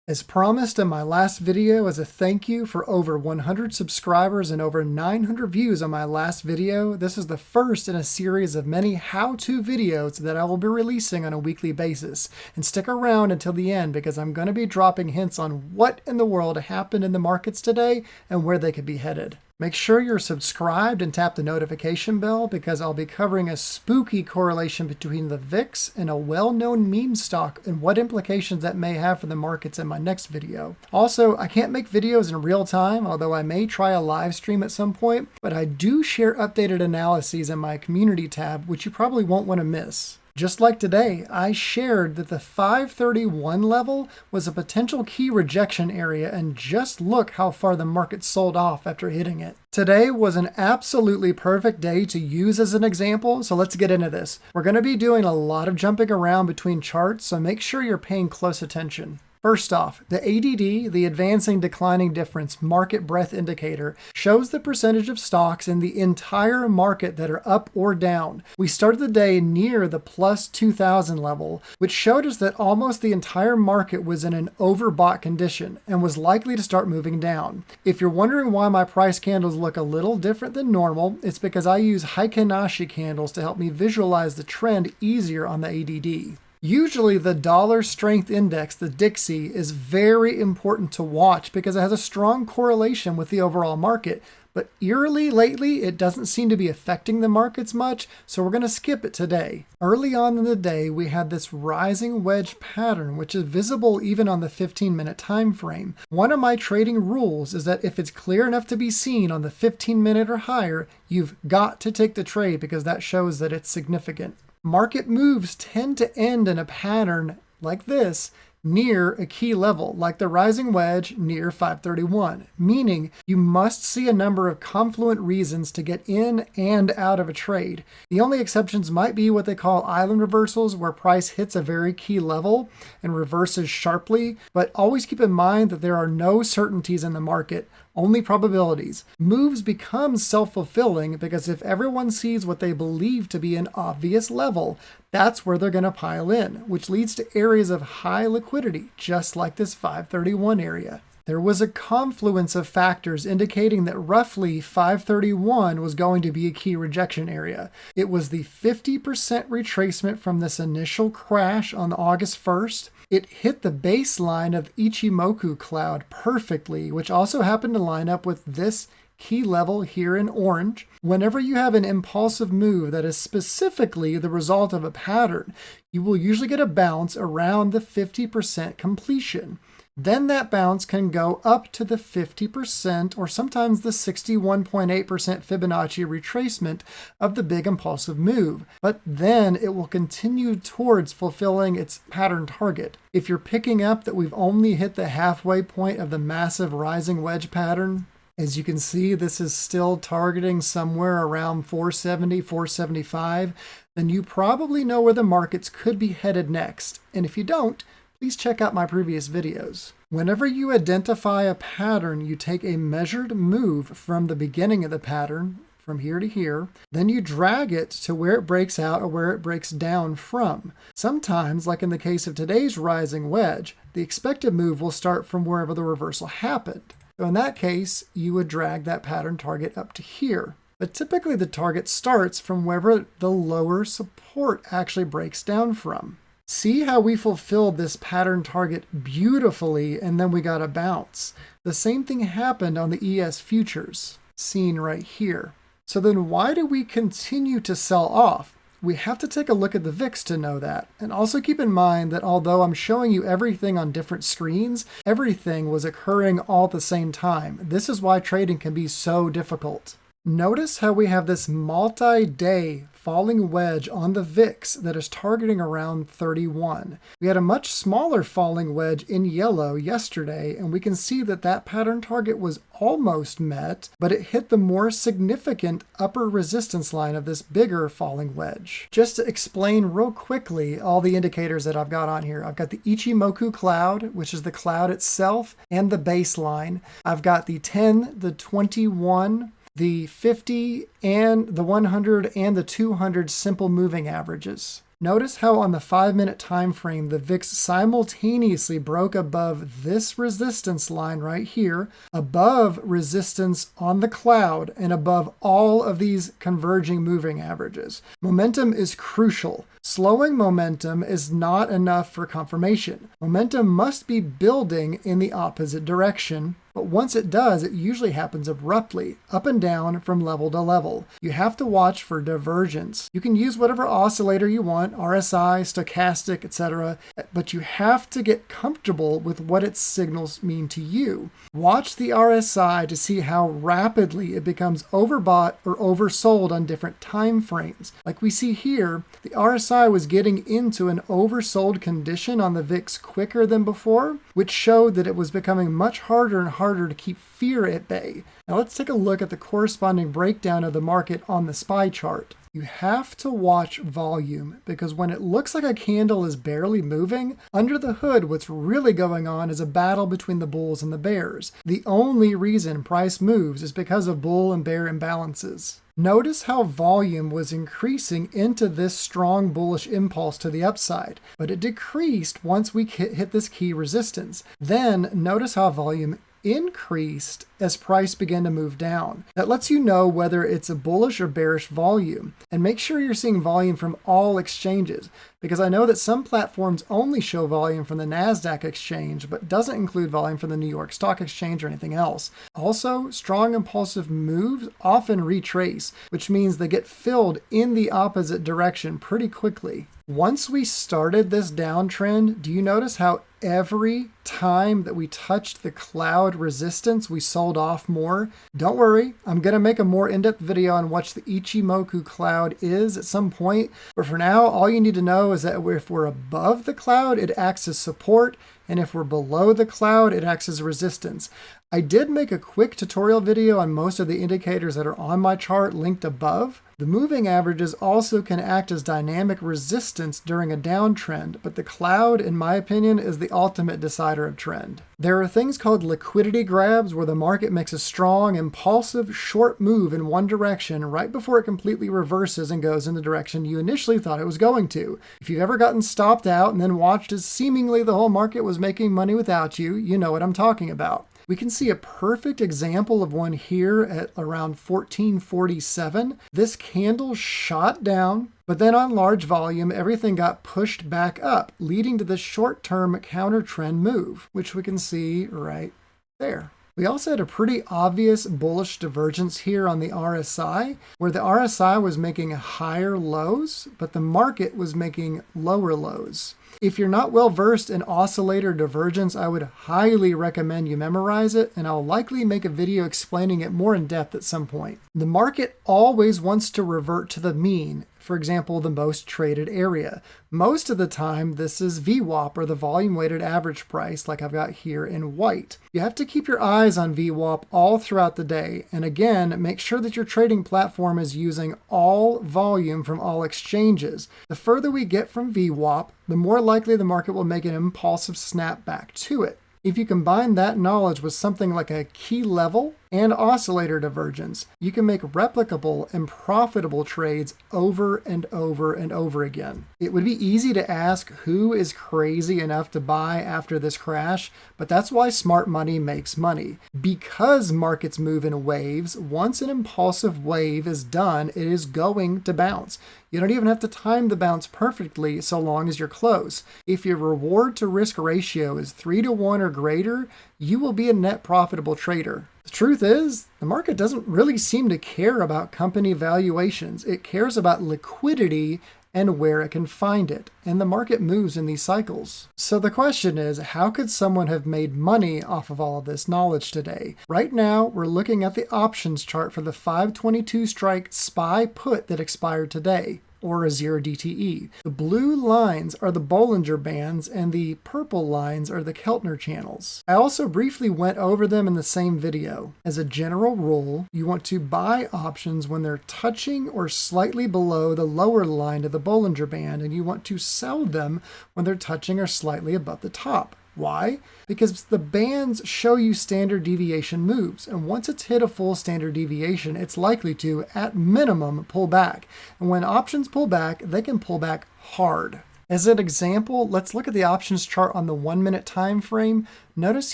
As promised in my last video, as a thank you for over 100 subscribers and over 900 views on my last video, this is the first in a series of many how-to videos that I will be releasing on a weekly basis. And stick around until the end because I'm going to be dropping hints on what in the world happened in the markets today and where they could be headed. Make sure you're subscribed and tap the notification bell because I'll be covering a spooky correlation between the VIX and a well-known meme stock and what implications that may have for the markets in my next video. Also, I can't make videos in real time, although I may try a live stream at some point, but I do share updated analyses in my community tab, which you probably won't want to miss. Just like today, I shared that the 531 level was a potential key rejection area, and just look how far the market sold off after hitting it. Today was an absolutely perfect day to use as an example, so let's get into this. We're going to be doing a lot of jumping around between charts, so make sure you're paying close attention. First off, the ADD, the Advancing Declining Difference Market Breadth Indicator, shows the percentage of stocks in the entire market that are up or down. We started the day near the plus 2,000 level, which showed us that almost the entire market was in an overbought condition and was likely to start moving down. If you're wondering why my price candles look a little different than normal, it's because I use Heikin-Ashi candles to help me visualize the trend easier on the ADD. Usually the dollar strength index, the DXY, is very important to watch because it has a strong correlation with the overall market. But eerily lately, it doesn't seem to be affecting the markets much, so we're going to skip it today. Early on in the day, we had this rising wedge pattern, which is visible even on the 15-minute time frame. One of my trading rules is that if it's clear enough to be seen on the 15-minute or higher, you've got to take the trade because that shows that it's significant. Market moves tend to end in a pattern like this near a key level, like the rising wedge near 531, meaning you must see a number of confluent reasons to get in and out of a trade. The only exceptions might be what they call island reversals, where price hits a very key level and reverses sharply, but always keep in mind that there are no certainties in the market, only probabilities. Moves become self-fulfilling because if everyone sees what they believe to be an obvious level, that's where they're going to pile in, which leads to areas of high liquidity, just like this 531 area. There was a confluence of factors indicating that roughly 531 was going to be a key rejection area. It was the 50% retracement from this initial crash on August 1st. It hit the baseline of Ichimoku cloud perfectly, which also happened to line up with this key level here in orange. Whenever you have an impulsive move that is specifically the result of a pattern, you will usually get a bounce around the 50% completion. Then that bounce can go up to the 50% or sometimes the 61.8% Fibonacci retracement of the big impulsive move. But then it will continue towards fulfilling its pattern target. If you're picking up that we've only hit the halfway point of the massive rising wedge pattern, as you can see, this is still targeting somewhere around 470, 475, then you probably know where the markets could be headed next. And if you don't, please check out my previous videos. Whenever you identify a pattern, you take a measured move from the beginning of the pattern, from here to here, then you drag it to where it breaks out or where it breaks down from. Sometimes, like in the case of today's rising wedge, the expected move will start from wherever the reversal happened. So in that case, you would drag that pattern target up to here. But typically the target starts from wherever the lower support actually breaks down from. See how we fulfilled this pattern target beautifully and then we got a bounce. The same thing happened on the ES futures, seen right here. So then why do we continue to sell off? We have to take a look at the VIX to know that. And also keep in mind that although I'm showing you everything on different screens, everything was occurring all at the same time. This is why trading can be so difficult. Notice how we have this multi-day falling wedge on the VIX that is targeting around 31. We had a much smaller falling wedge in yellow yesterday, and we can see that that pattern target was almost met, but it hit the more significant upper resistance line of this bigger falling wedge. Just to explain real quickly all the indicators that I've got on here. I've got the Ichimoku cloud, which is the cloud itself, and the baseline. I've got the 10, the 21, the 50 and the 100 and the 200 simple moving averages. Notice how on the 5-minute time frame, the VIX simultaneously broke above this resistance line right here, above resistance on the cloud, and above all of these converging moving averages. Momentum is crucial. Slowing momentum is not enough for confirmation. Momentum must be building in the opposite direction, but once it does, it usually happens abruptly, up and down from level to level. You have to watch for divergence. You can use whatever oscillator you want, RSI, stochastic, etc., but you have to get comfortable with what its signals mean to you. Watch the RSI to see how rapidly it becomes overbought or oversold on different time frames. Like we see here, the RSI was getting into an oversold condition on the VIX quicker than before, which showed that it was becoming much harder and harder to keep fear at bay. Now let's take a look at the corresponding breakdown of the market on the SPY chart. You have to watch volume, because when it looks like a candle is barely moving, under the hood what's really going on is a battle between the bulls and the bears. The only reason price moves is because of bull and bear imbalances. Notice how volume was increasing into this strong bullish impulse to the upside, but it decreased once we hit this key resistance. Then notice how volume increased as price began to move down. That lets you know whether it's a bullish or bearish volume. And make sure you're seeing volume from all exchanges, because I know that some platforms only show volume from the NASDAQ exchange, but doesn't include volume from the New York Stock Exchange or anything else. Also, strong impulsive moves often retrace, which means they get filled in the opposite direction pretty quickly. Once we started this downtrend, do you notice how every time that we touched the cloud resistance, we sold off more? Don't worry, I'm going to make a more in-depth video on what the Ichimoku cloud is at some point, but for now, all you need to know is that if we're above the cloud, it acts as support, and if we're below the cloud, it acts as resistance. I did make a quick tutorial video on most of the indicators that are on my chart linked above. The moving averages also can act as dynamic resistance during a downtrend, but the cloud, in my opinion, is the ultimate decider of trend. There are things called liquidity grabs where the market makes a strong, impulsive, short move in one direction right before it completely reverses and goes in the direction you initially thought it was going to. If you've ever gotten stopped out and then watched as seemingly the whole market was making money without you, you know what I'm talking about. We can see a perfect example of one here at around 1447. This candle shot down, but then on large volume, everything got pushed back up, leading to this short-term counter trend move, which we can see right there. We also had a pretty obvious bullish divergence here on the RSI, where the RSI was making higher lows, but the market was making lower lows. If you're not well versed in oscillator divergence, I would highly recommend you memorize it, and I'll likely make a video explaining it more in depth at some point. The market always wants to revert to the mean, for example, the most traded area. Most of the time, this is VWAP, or the volume weighted average price, like I've got here in white. You have to keep your eyes on VWAP all throughout the day, and again, make sure that your trading platform is using all volume from all exchanges. The further we get from VWAP, the more likely the market will make an impulsive snap back to it. If you combine that knowledge with something like a key level and oscillator divergence, you can make replicable and profitable trades over and over and over again. It would be easy to ask who is crazy enough to buy after this crash, but that's why smart money makes money. Because markets move in waves, once an impulsive wave is done, it is going to bounce. You don't even have to time the bounce perfectly so long as you're close. If your reward to risk ratio is 3-to-1 or greater, you will be a net profitable trader. The truth is, the market doesn't really seem to care about company valuations. It cares about liquidity and where it can find it, and the market moves in these cycles. So the question is, how could someone have made money off of all of this knowledge today? Right now, we're looking at the options chart for the 522 strike SPY put that expired today, or a 0 DTE. The blue lines are the Bollinger Bands and the purple lines are the Keltner channels. I also briefly went over them in the same video. As a general rule, you want to buy options when they're touching or slightly below the lower line of the Bollinger Band, and you want to sell them when they're touching or slightly above the top. Why? Because the bands show you standard deviation moves, and once it's hit a full standard deviation, it's likely to, at minimum, pull back. And when options pull back, they can pull back hard. As an example, let's look at the options chart on the 1 minute time frame. Notice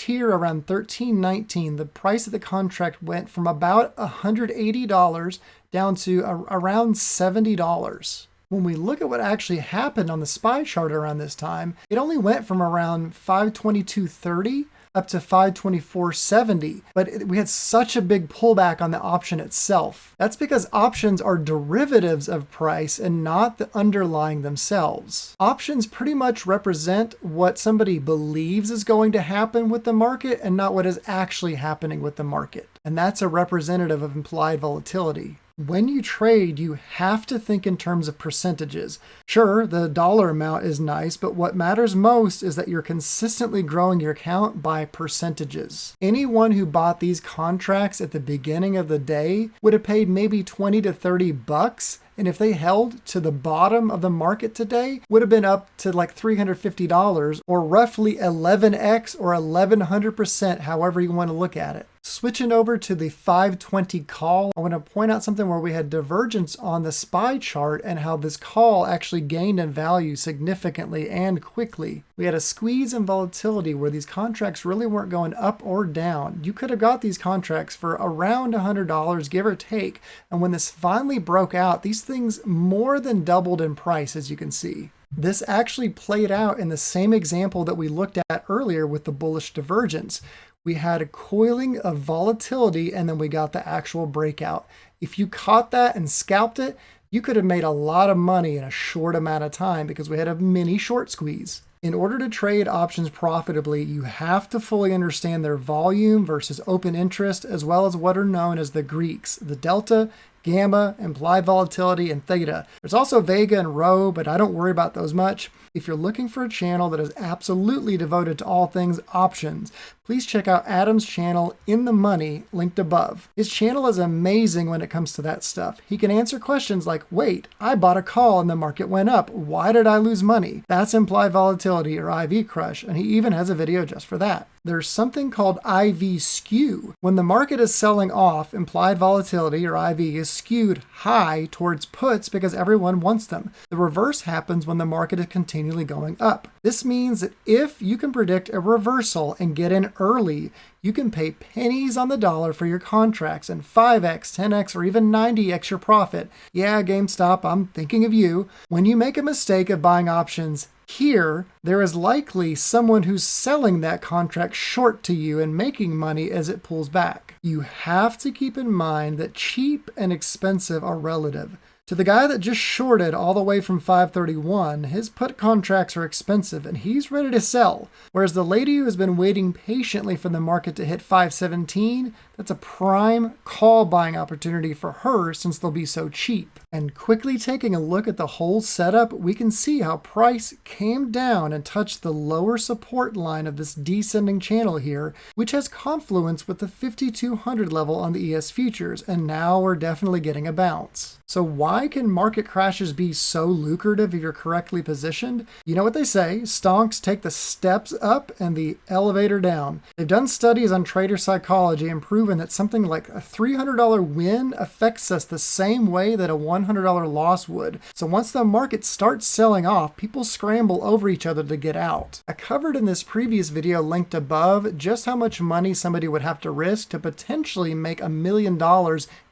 here around 13.19, the price of the contract went from about $180 down to around $70. When we look at what actually happened on the SPY chart around this time, it only went from around 522.30 up to 524.70, but we had such a big pullback on the option itself. That's because options are derivatives of price and not the underlying themselves. Options pretty much represent what somebody believes is going to happen with the market and not what is actually happening with the market. And that's a representative of implied volatility. When you trade, you have to think in terms of percentages. Sure, the dollar amount is nice, but what matters most is that you're consistently growing your account by percentages. Anyone who bought these contracts at the beginning of the day would have paid maybe 20 to 30 bucks. And if they held to the bottom of the market today, would have been up to like $350 or roughly 11x or 1100%, however you want to look at it. Switching over to the 520 call, I want to point out something where we had divergence on the SPY chart and how this call actually gained in value significantly and quickly. We had a squeeze in volatility where these contracts really weren't going up or down. You could have got these contracts for around $100, give or take. And when this finally broke out, these things more than doubled in price, as you can see. This actually played out in the same example that we looked at earlier with the bullish divergence. We had a coiling of volatility and then we got the actual breakout. If you caught that and scalped it, you could have made a lot of money in a short amount of time because we had a mini short squeeze. In order to trade options profitably, you have to fully understand their volume versus open interest, as well as what are known as the Greeks, the delta, gamma, implied volatility, and theta. There's also vega and rho, but I don't worry about those much. If you're looking for a channel that is absolutely devoted to all things options, please check out Adam's channel In the Money, linked above. His channel is amazing when it comes to that stuff. He can answer questions like, wait, I bought a call and the market went up. Why did I lose money? That's implied volatility or IV crush, and he even has a video just for that. There's something called IV skew. When the market is selling off, implied volatility or IV is skewed high towards puts because everyone wants them. The reverse happens when the market is continually going up. This means that if you can predict a reversal and get in early, you can pay pennies on the dollar for your contracts and 5x, 10x, or even 90x your profit. Yeah, GameStop, I'm thinking of you. When you make a mistake of buying options here, there is likely someone who's selling that contract short to you and making money as it pulls back. You have to keep in mind that cheap and expensive are relative. To the guy that just shorted all the way from 531, his put contracts are expensive and he's ready to sell. Whereas the lady who has been waiting patiently for the market to hit 517, that's a prime call buying opportunity for her since they'll be so cheap. And quickly taking a look at the whole setup, we can see how price came down and touched the lower support line of this descending channel here, which has confluence with the 5200 level on the ES futures, and now we're definitely getting a bounce. So why can market crashes be so lucrative if you're correctly positioned? You know what they say, stonks take the steps up and the elevator down. They've done studies on trader psychology and proven that something like a $300 win affects us the same way that a $100 loss would. So once the market starts selling off, people scramble over each other to get out. I covered in this previous video linked above just how much money somebody would have to risk to potentially make $1 million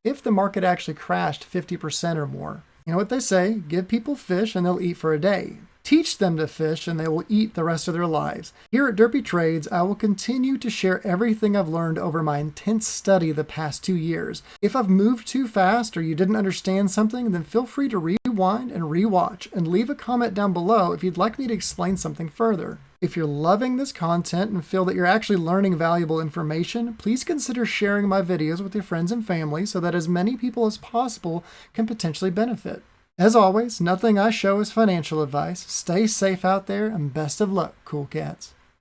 if the market actually crashed 50% or more. You know what they say, give people fish and they'll eat for a day. Teach them to fish and they will eat the rest of their lives. Here at Derpy Trades, I will continue to share everything I've learned over my intense study the past 2 years. If I've moved too fast or you didn't understand something, then feel free to rewind and rewatch and leave a comment down below if you'd like me to explain something further. If you're loving this content and feel that you're actually learning valuable information, please consider sharing my videos with your friends and family so that as many people as possible can potentially benefit. As always, nothing I show is financial advice. Stay safe out there and best of luck, cool cats.